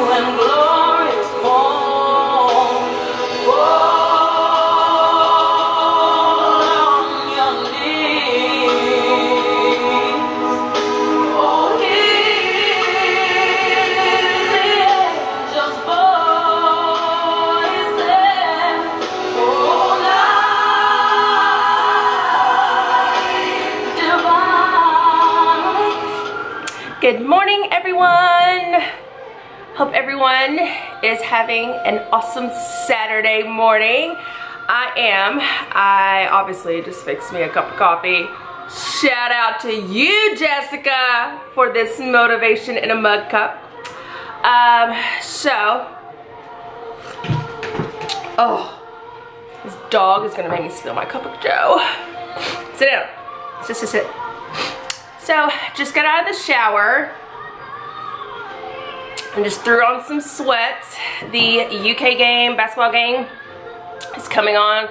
and glorious fall. Fall on your knees. Oh, hear the angels' voices. Oh, night divine. Good morning, everyone. Hope everyone is having an awesome Saturday morning. I obviously just fixed me a cup of coffee. Shout out to you, Jessica, for this motivation in a mug cup. This dog is gonna make me spill my cup of joe. Sit down. Sit. So, just got out of the shower and just threw on some sweats. The UK game, basketball game, is coming on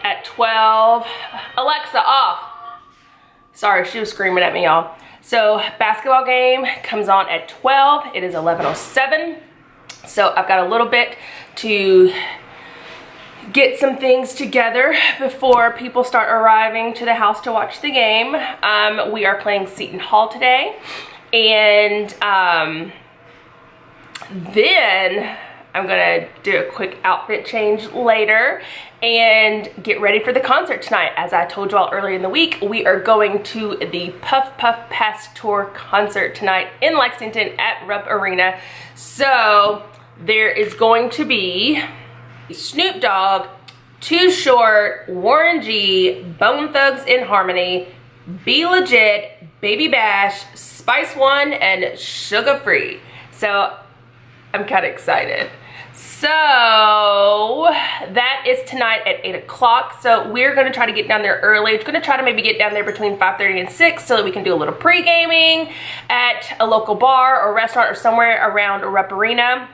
at 12. Alexa, off. Sorry, she was screaming at me, y'all. So, basketball game comes on at 12. It is 11:07. So, I've got a little bit to get some things together before people start arriving to the house to watch the game. We are playing Seton Hall today, and then I'm gonna do a quick outfit change later and get ready for the concert tonight. As I told you all earlier in the week, we are going to the Puff Puff Pass Tour concert tonight in Lexington at Rupp Arena. So there is going to be Snoop Dogg, Too Short, Warren G, Bone Thugs in Harmony, Be Legit, Baby Bash, Spice One, and Sugar Free. So I'm kind of excited. So that is tonight at 8 o'clock. So we're going to try to get down there early. We're going to try to maybe get down there between 5:30 and 6 so that we can do a little pre-gaming at a local bar or restaurant or somewhere around Rupp Arena.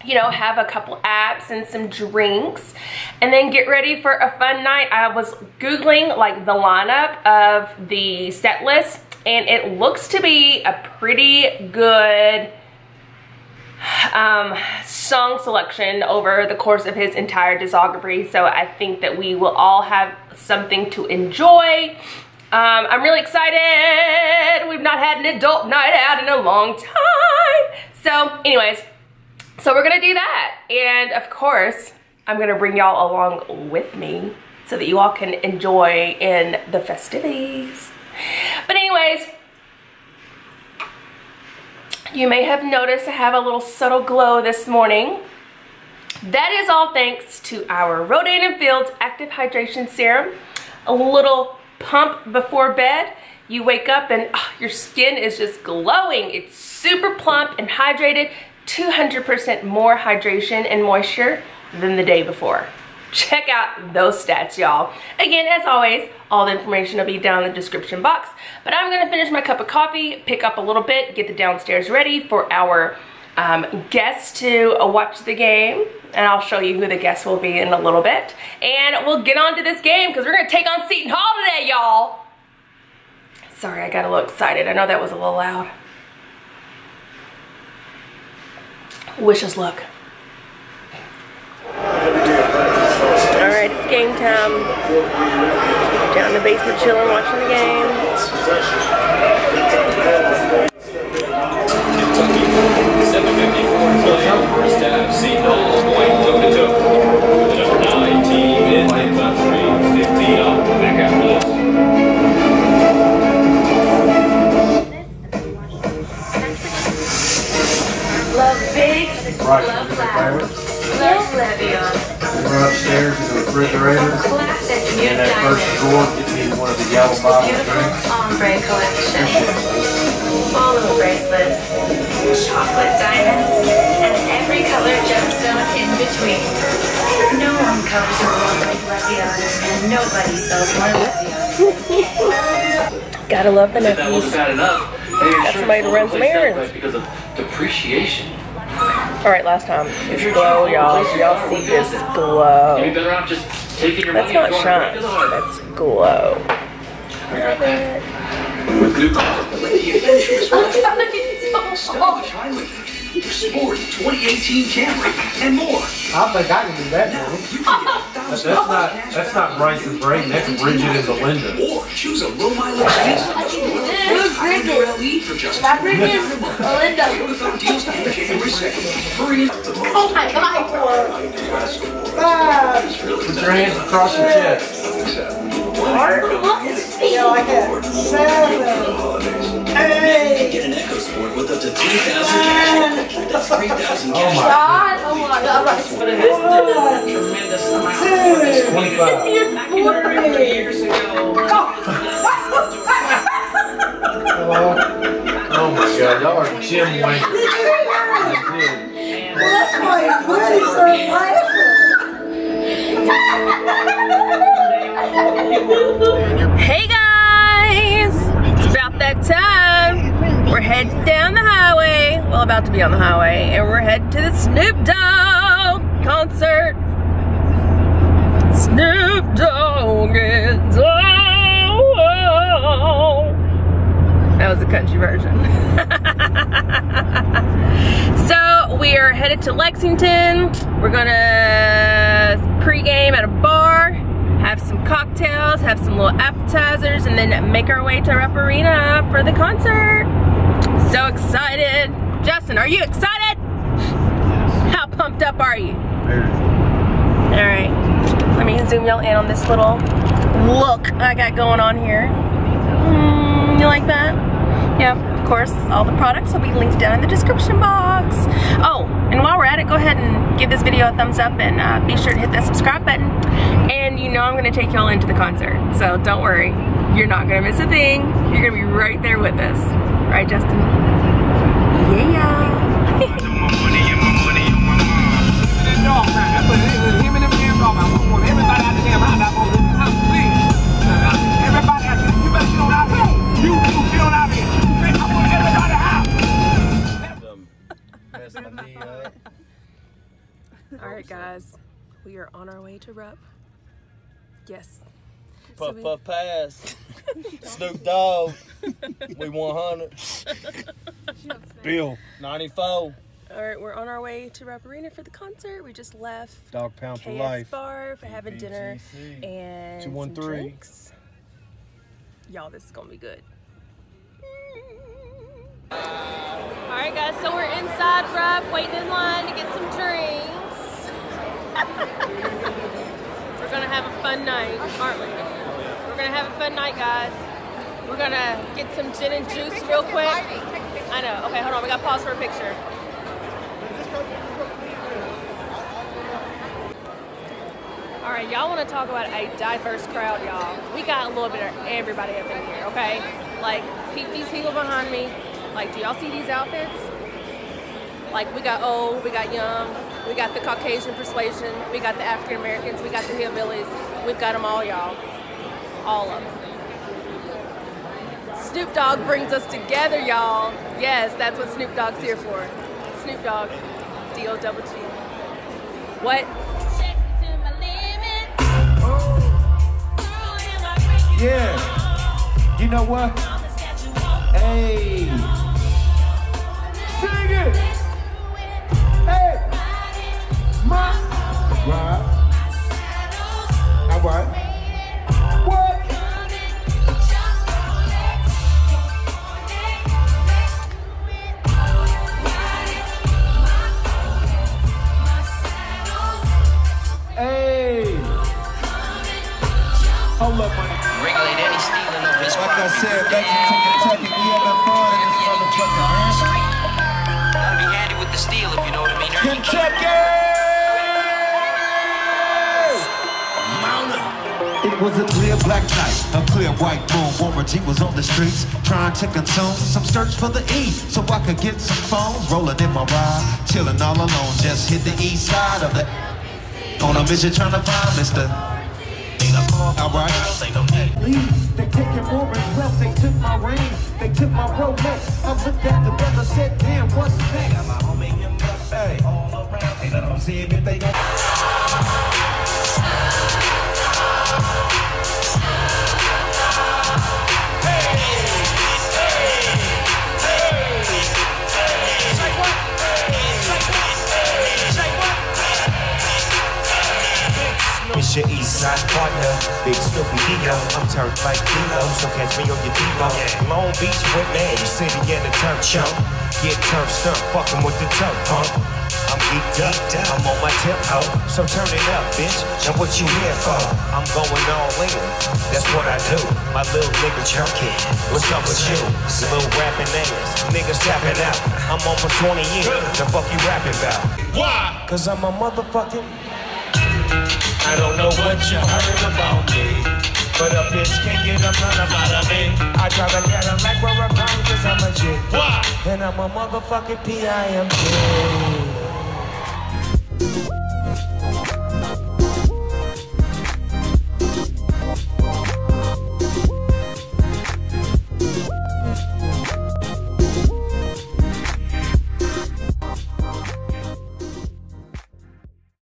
You know, have a couple apps and some drinks, and then get ready for a fun night. I was Googling like the lineup of the set list, and it looks to be a pretty good song selection over the course of his entire discography. So I think that we will all have something to enjoy. I'm really excited. We've not had an adult night out in a long time. So anyways, so we're gonna do that, and of course, I'm gonna bring y'all along with me so that you all can enjoy in the festivities. But anyways, you may have noticed I have a little subtle glow this morning. That is all thanks to our Rodan & Fields Active Hydration Serum. A little pump before bed. You wake up and your skin is just glowing. It's super plump and hydrated. 200% more hydration and moisture than the day before. Check out those stats, y'all. Again, as always, all the information will be down in the description box. But I'm gonna finish my cup of coffee, pick up a little bit, get the downstairs ready for our guests to watch the game. And I'll show you who the guests will be in a little bit. And we'll get on to this game because we're gonna take on Seton Hall today, y'all. Sorry, I got a little excited. I know that was a little loud. Wish us luck. Alright, it's game time. Down in the basement chilling, watching the game. First half, Seton Hall going toe-to-toe. The number 9 team in the 15 up. Back after this. Love big, Right, love your loud, favorite? love Le'Veon. We're upstairs in the refrigerator. Classic new In that first diamonds. drawer, get me one of the yellow bottle Beautiful drinks. ombre collection. All little bracelets, chocolate diamonds, and every color gemstone in between. No one covers a world like Le'Veon, and nobody sells more Le'Veon. Gotta love the If that wasn't nephews. bad enough, Got somebody to run some errands. because of depreciation. Alright, last time. This glow, y'all. Y'all see this glow. You'd be better off just taking your That's money and not going shine. to the hard. That's glow. With new content, the adventurous I'm telling you, it's so Stella, shine with you. Sport 2018 Camry, and more. I think I can do that, man. That's not Bryce and Braden, that's Bridget and Belinda. Or choose a low mileage lease from Bridget for just Belinda. deals to January 2nd. Hurry in. Oh my God. Put your hands across your chest. Yeah, like that. 7, 8. Get an Echo Sport with up to 3,000 cash. That's 3,000 cash. God, oh my God. 1, 2, 25. 3. Oh my God, y'all are Jim wankers. Well, that's why your buddies are laughing. Hey guys, it's about that time. We're heading down the highway. Well, about to be on the highway, and we're heading to the Snoop Dogg concert. Snoop Dogg is on. That was the country version. So we are headed to Lexington. We're gonna pregame at a bar, have some cocktails, have some little appetizers, and then make our way to Rupp Arena for the concert. So excited. Justin, are you excited? How pumped up are you? All right, let me zoom y'all in on this little look I got going on here. You like that? Yeah, of course, all the products will be linked down in the description box. Oh, and while we're at it, go ahead and give this video a thumbs up and be sure to hit that subscribe button. And you know I'm gonna take y'all into the concert, so don't worry. You're not gonna miss a thing. You're gonna be right there with us. Right, Justin? Yeah. Alright guys, we are on our way to Rupp. Yes. Puff Puff Pass. Snoop Dogg. We 100. Bill. 94. Alright, we're on our way to Rupp Arena for the concert. We just left Dog Pound for KS life. Bar for having dinner and some 213. drinks. Y'all, this is gonna be good. Alright guys, so we're inside Rupp, waiting in line to get some drinks. We're gonna have a fun night, aren't we? We're gonna have a fun night, guys. We're gonna get some gin and juice real quick. I know. Okay, hold on. We gotta pause for a picture. All right, y'all want to talk about a diverse crowd, y'all? We got a little bit of everybody up in here, okay? Like, keep these people behind me. Like, do y'all see these outfits? Like, we got old, we got young, we got the Caucasian persuasion, we got the African Americans, we got the hillbillies. We've got them all, y'all. All of them. Snoop Dogg brings us together, y'all. Yes, that's what Snoop Dogg's here for. Snoop Dogg, D-O-double-G. What? Yeah. You know what? Hey. Sing it. Hey. My. Right. All right. What? Hey. Hold up, money. Regulate any stealing of his Like I said, Lexington, Kentucky, we having fun in this motherfucker, man. Gotta be handy with the steel, if you know what I mean. Kentucky! It was a clear black night, a clear white moon. Warren G was on the streets, trying to consume some search for the E, so I could get some phones. Rolling in my ride, chilling all alone. Just hit the east side of the. On a mission trying to find Mr. Alright. Please, they taking more as well. They took my ring, they took my Rolex. I looked at the brother, said, damn, what's next? Got my homie him up, hey, all around. Ain't let them see if they gon' It's your east side partner, Big Snoopy Dio. I'm turned like Dino, so catch me on your Devo. Long Beach with me, city in the turf chump. Get turf stuck, fucking with the turf pump. I'm geeked up, I'm on my tempo, so turn it up, bitch. And what you here for? I'm going all in, that's what I do. My little nigga chunky, what's up with you? Little rapping ass, niggas tapping out. I'm on for 20 years, the fuck you rapping about? Why? Cause I'm a motherfucking. I don't know what you heard about me, but a bitch can't get a ton out of me. I drive a Cadillac where I'm cause I'm a G. Why? And I'm a motherfucking P.I.M.P.